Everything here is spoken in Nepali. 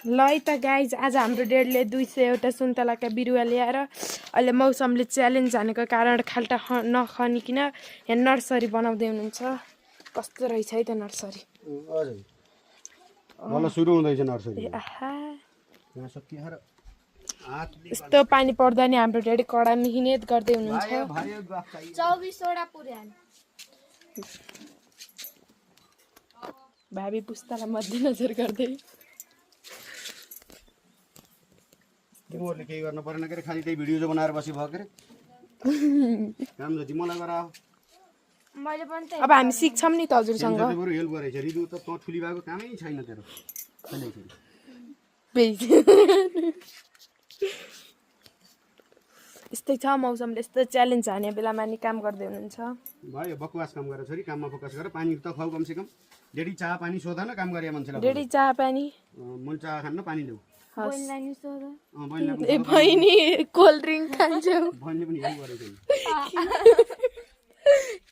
ल है त गाइज आज हाम्रो डेडले 200 सुन्तलाका बिरुवा ल्याएर अहिले मौसमले च्यालेन्ज हानेको कारण खाल्टा नखनिकन यहाँ नर्सरी बनाउँदै हुनुहुन्छ। कस्तो रहेछ है त नर्सरी। सुरु हुँदैछ नर्सरी। यस्तो पानी पर्दा नि हाम्रो डेडी कडा मिहिनेत गर्दै हुनुहुन्छ। 24 वटा पुर्यान भावी पुस्तालाई मध्यनजर गर्दै तिमीहरूले केही गर्न परेन के खाली त्यही भिडियो बनाएर बसी भयो के काम जति मलाई गराओ। मैले पनि त अब हामी सिक्छौँ नि त हजुरसँग। बरु हेल्प गरेछ रिदु त ठुली भएको कामै छैन तेरो। यस्तै छ मौसमले यस्तो च्यालेन्ज हाने बेलामा नि काम गर्दै हुनुहुन्छ। भयो बकवास काम गरेर छोरी काममा फोकस गर। पानी त खुवाउ कम से कम। डेडी चाह पानी सोधा न काम गरे मान्छेलाई। डेडी चाह पानी मैले चाह खान्न पानी देऊ। बहिनीलाई नि सोध। ए बहिनी कोल्ड ड्रिङ्क खान्छौ। बहिनीले पनि हेल्प गरेको